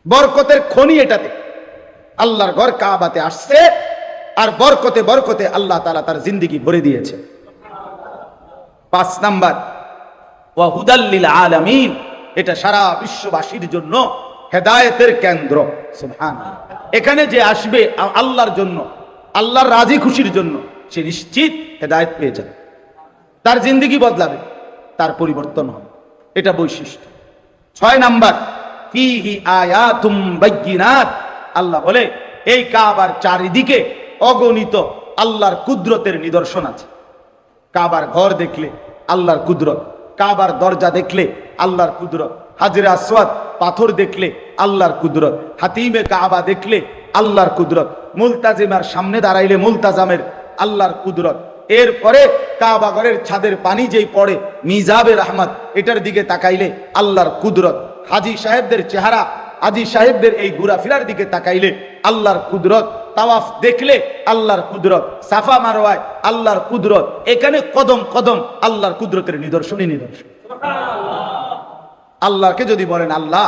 বরকতের খনি এটাতে। আল্লাহর ঘর কাবাতে আসছে আর বরকতে বরকতে আল্লাহ তাআলা তার জিন্দেগি ভরে দিয়েছে। পাঁচ নাম্বার, ওয়া হুদাল লিল আলামিন, এটা সারা বিশ্ববাসীর জন্য হেদায়েতের কেন্দ্র। সুবহানাল্লাহ। এখানে যে আসবে আল্লাহর জন্য, আল্লাহর রাজি খুশির জন্য, সে নিশ্চিত হেদায়েত পেয়ে যাবে, তার জিন্দেগি বদলাবে, তার পরিবর্তন হবে, এটা বৈশিষ্ট্য। ছয় নাম্বার, ফীহি আয়াতুম বাইয়িনাত, আল্লাহ বলে এই কাবার চারিদিকে অগণিত আল্লাহর কুদরতের নিদর্শন আছে। কাবার ঘর দেখলে আল্লাহর কুদরত, কাবার দরজা দেখলে আল্লাহর কুদরত, হাজরে আসওয়াদ পাথর দেখলে আল্লাহর কুদরত, হাতিমে কাবা দেখলে আল্লাহর কুদরত, মুলতাজিমার সামনে দাঁড়াইলে মুলতাজামের আল্লাহর কুদরত। এরপরে কাবা ঘরের ছাদের পানি যেই পড়ে মিজাবে রহমত, এটার দিকে তাকাইলে আল্লাহর কুদরত। হাজী সাহেবদের চেহারা, হাজী সাহেবদের এই ঘোরাফেরার দিকে তাকাইলে আল্লাহর কুদরত। তাওয়াফ দেখলে আল্লাহর কুদরত, সাফা মারওয়ায় আল্লাহর কুদরত, এখানে কদম কদম আল্লাহর কুদরতের নিদর্শনই নিদর্শন। আল্লাহকে যদি বলেন আল্লাহ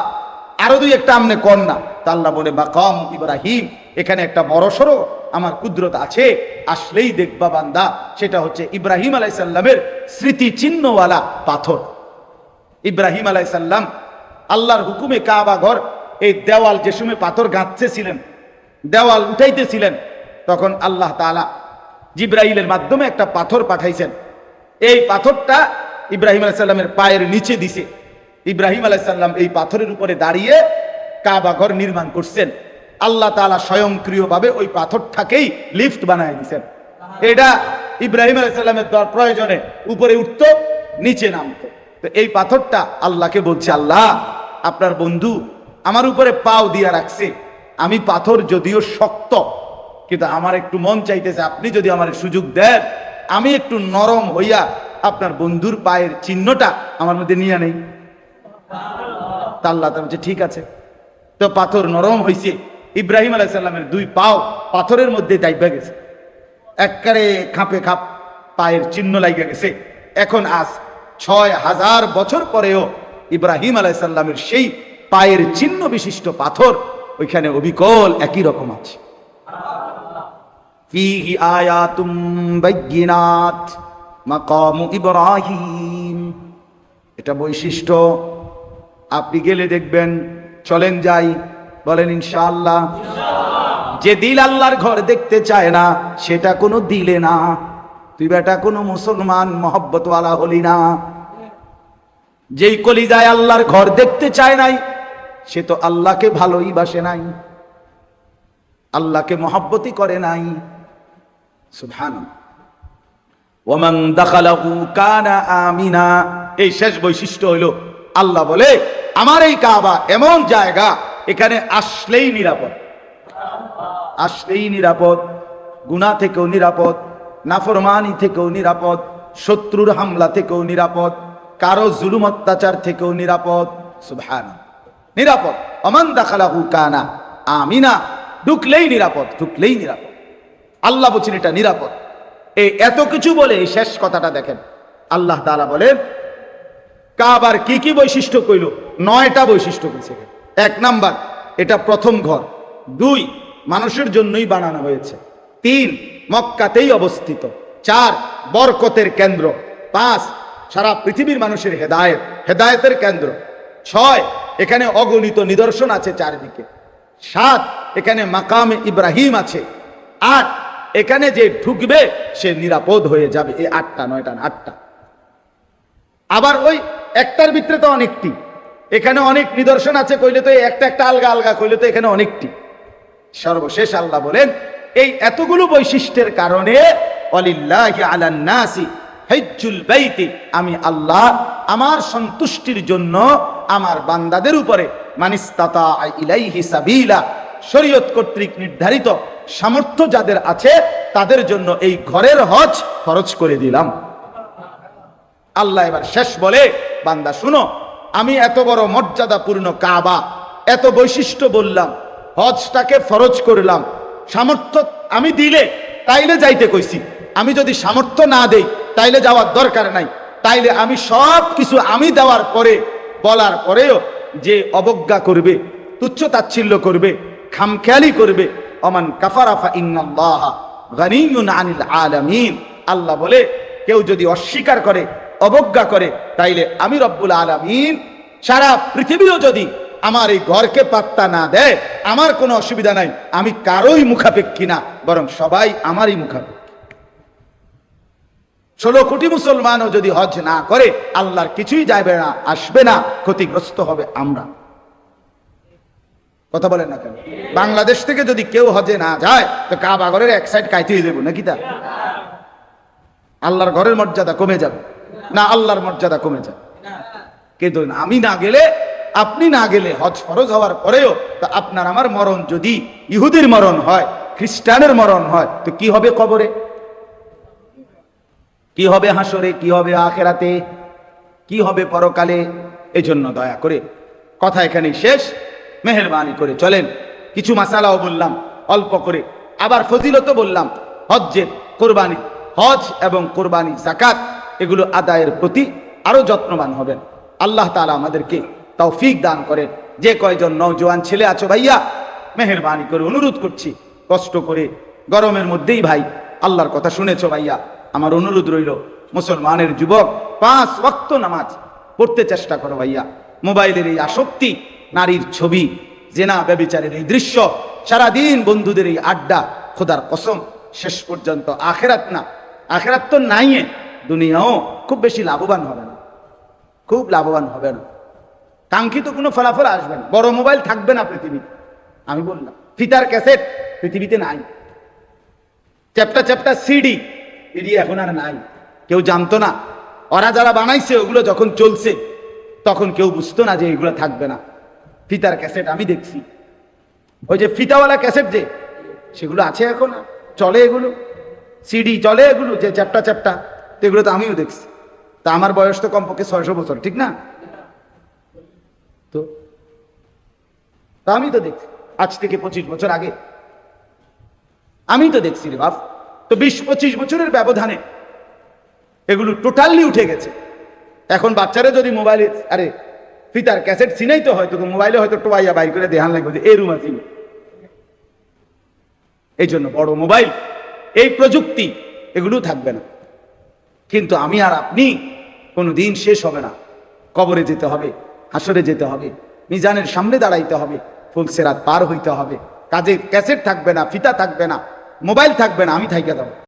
আরো দুই একটা আমনে কর না, তা আল্লাহ বলে মাকাম ইব্রাহিম, এখানে একটা বড় সড়ো আমার কুদরত আছে, আসলেই দেখবা বান্দা, সেটা হচ্ছে ইব্রাহিম আলাইহিস সালামের স্মৃতি চিহ্নওয়ালা পাথর। ইব্রাহিম আলাইহিস সালাম আল্লাহর হুকুমে কাবা ঘর এই দেওয়াল যে সময় পাথর গাঁথতেছিলেন, দেওয়াল উঠাইতেছিলেন, তখন আল্লাহ তাআলা জিবরাইলের মাধ্যমে একটা পাথর পাঠাইছেন। এই পাথরটা ইব্রাহিম আলাইহিস সালামের পায়ের নিচে দিছে। ইব্রাহিম আলাইহিস সালাম এই পাথরের উপরে দাঁড়িয়ে কাবা ঘর নির্মাণ করছেন। আল্লাহ তাআলা স্বয়ংক্রিয়ভাবে ওই পাথরটাকেই লিফট বানায় দিয়েছেন। এটা ইব্রাহিম আলাইহিস সালামের প্রয়োজনে উপরে উঠতো, নিচে নামতো। তো এই পাথরটা আল্লাহকে বলছে, আল্লাহ আপনার বন্ধু আমার উপরে পাও দিয়া রাখছে, আমি পাথর যদিও শক্ত, কিন্তু আমার একটু মন চাইতেছে আপনি যদি আমার সুযোগ দেন আমি একটু নরম হইয়া আপনার বন্ধুর পায়ের চিহ্নটা আমার মধ্যে নিয়ে নেই। তা আল্লাহ বলছে ঠিক আছে। তো পাথর নরম হয়েছে, ইব্রাহিম আলাইহিস সালামের দুই পাও পাথরের মধ্যে দাইবা গেছে, একবারে খাপে খাপ পায়ের চিহ্ন লাগিয়া গেছে। এখন আজ ৬,০০০ বছর পরেও ইব্রাহিম আলাইহিস সালামের সেই পায়ের চিহ্ন বিশিষ্ট পাথর ওইখানে অবিকল একই রকম আছে। ফীহি আয়াতুম বাইয়িনাত মাকামু ইব্রাহিম, এটা বৈশিষ্ট্য। আপনি গেলে দেখবেন, চলেন যাই, বলেন ইনশাআল্লাহ। যে দিল আল্লাহর ঘর দেখতে চায় না সেটা কোনো দিলে না, তুই বেটা কোনো মুসলমান মহব্বতওয়ালা হলি না। যেই কলিজায় আল্লাহর ঘর দেখতে চায় নাই সে তো আল্লাহকে ভালোই বাসে নাই, আল্লাহকে মহব্বতই করে নাই। সুবহানাল্লাহ। ওয়ামান দাখালাহু কানা আমিনা, এই শেষ বৈশিষ্ট্য হইল আল্লাহ বলে আমার এই কাবা এমন জায়গা এখানে আসলেই নিরাপদ, আসলেই নিরাপদ, গুনাহ থেকেও নিরাপদ, নাফরমানি থেকেও নিরাপদ, শত্রুর হামলা থেকেও নিরাপদ, কারো জুলুম অত্যাচার থেকেও নিরাপদ। সুবহানাল্লাহ, নিরাপদ। ওমান দাখালাহু কানা আমিনা, ঢুকলেই নিরাপদ, ঢুকলেই নিরাপদ। আল্লাহ বলছেন এটা নিরাপদ। এই এত কিছু বলে এই শেষ কথাটা দেখেন, আল্লাহ তাআলা বলেন কাবার কি কি বৈশিষ্ট্য কইল, 9টা বৈশিষ্ট্য কইছে। 1 নাম্বার, এটা প্রথম ঘর। 2, মানুষের জন্যই বানানো হয়েছে। 3, মক্কাতেই অবস্থিত। 4, বরকতের কেন্দ্র। 5, সারা পৃথিবীর মানুষের হেদায়েতের কেন্দ্র। 6, এখানে অগণিত নিদর্শন আছে চারিদিকে। 7, এখানে মাকামে ইব্রাহিম আছে। 8, এখানে যে ঢুকবে সে নিরাপদ হয়ে যাবে। এই 8টা, 9টা না, 8টা। আবার ওই একটার ভিতরে তো অনেকটি, এখানে অনেক নিদর্শন আছে কইলে তো একটা একটা আলগা আলগা কইলে তো এখানে অনেকটি। সর্বশেষ আল্লাহ বলেন এই এতগুলো বৈশিষ্ট্যের কারণে ওয়ালিল্লাহি আলান নাসি হিজ্জুল বাইতি, আমি আল্লাহ আমার সন্তুষ্টির জন্য আমার বান্দাদের উপরে মানিস্তাতা ইলাইহি সাবিলা, শরীয়ত কর্তৃক নির্ধারিত সামর্থ্য যাদের আছে তাদের জন্য এই ঘরের হজ ফরজ করে দিলাম। আল্লাহ এবার শেষ বলে বান্দা শুনো, আমি এত বড় মর্যাদাপূর্ণ কাবা, এত বৈশিষ্ট্য বললাম, হজটাকে ফরজ করলাম, সামর্থ্য আমি দিলে তাইলে যাইতে কইছি, আমি যদি সামর্থ্য না দেই তাইলে যাওয়ার দরকার নাই। তাইলে আমি সব কিছু আমি দেওয়ার পরে বলার পরেও যে অবজ্ঞা করবে, তুচ্ছ তাচ্ছিল্য করবে, খামখেয়ালি করবে, ওমান কাফারা ফা ইন্নাল্লাহা গানিয়্যুন আনিল আলামিন, আল্লাহ বলে কেউ যদি অস্বীকার করে, অবজ্ঞা করে, তাইলে আমি রব্বুল আলামিন সারা পৃথিবীও যদি আমার এই ঘরকে পাত্তা না দেয় আমার কোনো অসুবিধা নাই, আমি কারোই মুখাপেক্ষী না, বরং সবাই আমারই মুখাপেক্ষী। 16 কোটি মুসলমানও যদি হজ না করে আল্লাহর কিছুই যাবে না, আসবে না, ক্ষতিগ্রস্ত হবে আমরা। কথা বলেন না কেন? বাংলাদেশ থেকে যদি কেউ হজে না যায় তো কাবা ঘরের এক সাইড কাইতে হয়ে যাবো নাকি? তা আল্লাহর ঘরের মর্যাদা কমে যাবে না? আল্লাহর মর্যাদা কমে যাবে। কিন্তু আমি না গেলে, আপনি না গেলে, হজ ফরজ হওয়ার পরেও তা আপনার আমার মরণ যদি ইহুদির মরণ হয়, খ্রিস্টানের মরণ হয়, তো কি হবে কবরে, কি হবে হাসরে, কি হবে আখেরাতে, কি হবে পরকালে? এই জন্য দয়া করে কথা এখানেই শেষ। মেহেরবানি করে চলেন, কিছু মাসালাও বললাম অল্প করে, আবার ফজিলতও বললাম হজ্জের, কোরবানি, হজ এবং কোরবানি, যাকাত এগুলো আদায়ের প্রতি আরো যত্নবান হবেন। আল্লাহ তাআলা আমাদেরকে তৌফিক দান করেন। যে কয়জন নওজোয়ান ছেলে আছো ভাইয়া, মেহেরবানি করে অনুরোধ করছি, কষ্ট করে গরমের মধ্যেই ভাই আল্লাহর কথা শুনেছো ভাইয়া, আমার অনুরোধ রইল মুসলমানের যুবক 5 ওয়াক্ত নামাজ পড়তে চেষ্টা করো ভাইয়া। মোবাইলের এই আসক্তি, নারীর ছবি, জেনা ব্যভিচারের এই দৃশ্য, সারাদিন বন্ধুদের এই আড্ডা, খোদার কসম শেষ পর্যন্ত আখেরাত না, আখেরাত তো নাই, দুনিয়াও খুব বেশি লাভবান হবে না, খুব লাভবান হবে না, কাঙ্ক্ষিত কোনো ফলাফল আসবে না। বড় মোবাইল থাকবে না পৃথিবীতে, আমি বললাম ফিতার ক্যাসেট পৃথিবীতে নাই, চ্যাপ্টা চ্যাপ্টা সিডি এখন আর নাই, কেউ জানতো না। ওরা যারা বানাইছে ওগুলো যখন চলছে তখন কেউ বুঝতো না যে এগুলো থাকবে না। ফিতার ক্যাসেট আমি দেখছি, ওই যে ফিতাওয়ালা ক্যাসেট যে সেগুলো আছে এখন, চলে এগুলো, সিডি চলে এগুলো, যে চ্যাপ্টা চ্যাপ্টা, তো এগুলো তো আমিও দেখছি। তা আমার বয়স তো কমপক্ষে 600 বছর, ঠিক না? তো আমি তো দেখছি আজ থেকে 25 বছর আগে, আমি তো দেখছি রে বাপ। তো 20-25 বছরের ব্যবধানে এগুলো টোটালি উঠে গেছে। এখন বাচ্চারা যদি মোবাইলে, আরে ফিতার ক্যাসেট চিনাই তো হয়তো মোবাইলে হয়তো টোয়াইয়া বাইর করে দেখান লাগবে যে এই রুম আছে। এই জন্য বড় মোবাইল, এই প্রযুক্তি, এগুলো থাকবে না। কিন্তু আমি আর আপনি কোনো দিন শেষ হবে না। কবরে যেতে হবে, হাসরে যেতে হবে, মিজানের সামনে দাঁড়াইতে হবে, ফুলসেরাত পার হইতে হবে। কাজে ক্যাসেট থাকবে না, ফিতা থাকবে না, মোবাইল থাকবে না, আমি থাইকা যাবো।